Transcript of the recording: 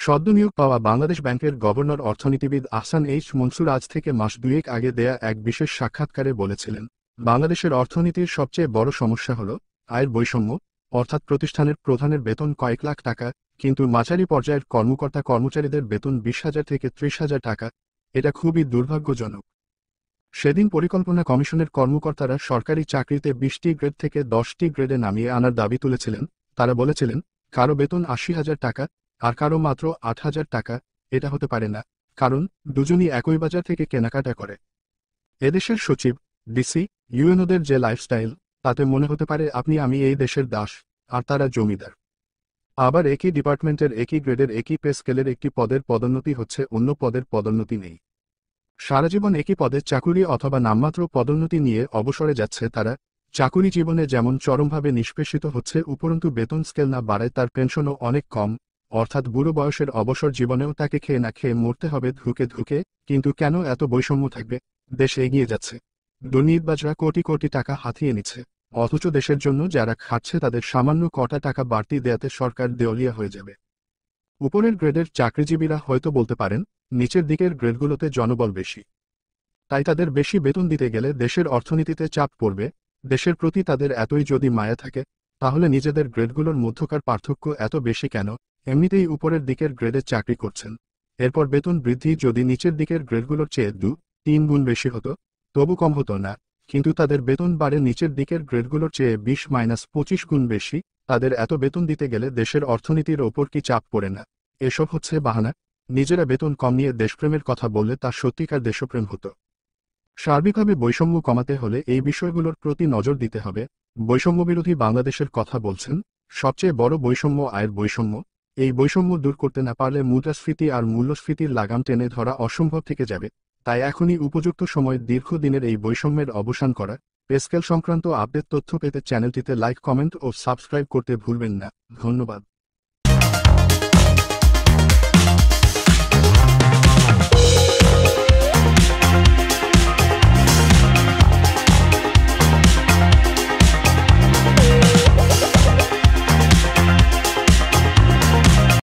সদ্য নিয়োগ পাওয়া বাংলাদেশ ব্যাংকের গভর্নর অর্থনীতিবিদ আহসান এইচ মনসুর আজ থেকে মাস দুয়েক আগে দেয়া এক বিশেষ সাক্ষাৎকারে বলেছিলেন, বাংলাদেশের অর্থনীতির সবচেয়ে বড় সমস্যা হল আয়ের বৈষম্য, অর্থাৎ প্রতিষ্ঠানের প্রধানের বেতন কয়েক লাখ টাকা, কিন্তু মাঝারি পর্যায়ের কর্মকর্তা কর্মচারীদের বেতন 20,000 থেকে 30,000 টাকা। এটা খুবই দুর্ভাগ্যজনক। সেদিন পরিকল্পনা কমিশনের কর্মকর্তারা সরকারি চাকরিতে 20টি গ্রেড থেকে 10টি গ্রেডে নামিয়ে আনার দাবি তুলেছিলেন। তারা বলেছিলেন, কারো বেতন 80,000 টাকা আর কারো মাত্র 8,000 টাকা। এটা হতে পারে না, কারণ দুজনই একই বাজার থেকে কেনাকাটা করে। এদেশের সচিব, ডিসি, ইউএনওদের যে লাইফস্টাইল, তাতে মনে হতে পারে আমি এই দেশের দাস আর তারা জমিদার। আবার একই ডিপার্টমেন্টের একই গ্রেডের একই পে স্কেলের একটি পদের পদোন্নতি হচ্ছে, অন্য পদের পদোন্নতি নেই। সারাজীবন একই পদে চাকুরি অথবা নামমাত্র পদোন্নতি নিয়ে অবসরে যাচ্ছে তারা। চাকুরি জীবনে যেমন চরমভাবে নিষ্পেষিত হচ্ছে, উপরন্তু বেতন স্কেল না বাড়ায় তার পেনশনও অনেক কম, অর্থাৎ বুড়ো বয়সের অবসর জীবনেও তাকে খেয়ে না খেয়ে মরতে হবে ধুকে ধুকে। কিন্তু কেন এত বৈষম্য থাকবে? দেশ এগিয়ে যাচ্ছে, দুর্নীতিবাজরা কোটি কোটি টাকা হাতিয়ে নিচ্ছে, অথচ দেশের জন্য যারা খাচ্ছে তাদের সামান্য কটা টাকা বাড়তি দেয়াতে সরকার দেউলিয়া হয়ে যাবে। উপরের গ্রেডের চাকরিজীবীরা হয়তো বলতে পারেন, নিচের দিকের গ্রেডগুলোতে জনবল বেশি, তাই তাদের বেশি বেতন দিতে গেলে দেশের অর্থনীতিতে চাপ পড়বে। দেশের প্রতি তাদের এতই যদি মায়া থাকে, তাহলে নিজেদের গ্রেডগুলোর মধ্যকার পার্থক্য এত বেশি কেন? এমনিতেই উপরের দিকের গ্রেডে চাকরি করছেন, এরপর বেতন বৃদ্ধি যদি নিচের দিকের গ্রেডগুলোর চেয়ে 2-3 গুণ বেশি হতো, তবু কম হতো না। কিন্তু তাদের বেতন বাড়ে নিচের দিকের গ্রেডগুলোর চেয়ে 20-25 গুণ বেশি। তাদের এত বেতন দিতে গেলে দেশের অর্থনীতির ওপর কি চাপ পড়ে না? এসব হচ্ছে বাহানা। নিজেরা বেতন কম নিয়ে দেশপ্রেমের কথা বললে তা সত্যিকার দেশপ্রেম হতো। সার্বিকভাবে বৈষম্য কমাতে হলে এই বিষয়গুলোর প্রতি নজর দিতে হবে। বৈষম্যবিরোধী বাংলাদেশের কথা বলছেন। সবচেয়ে বড় বৈষম্য আয়ের বৈষম্য। এই বৈষম্য দূর করতে না পারলে মুদ্রাস্ফীতি আর মূল্যস্ফীতির লাগাম টেনে ধরা অসম্ভব থেকে যাবে। তাই এখনই উপযুক্ত সময় দীর্ঘদিনের এই বৈষম্যের অবসান করা। পে স্কেল সংক্রান্ত আপডেট তথ্য পেতে চ্যানেলটিতে লাইক, কমেন্ট ও সাবস্ক্রাইব করতে ভুলবেন না। ধন্যবাদ।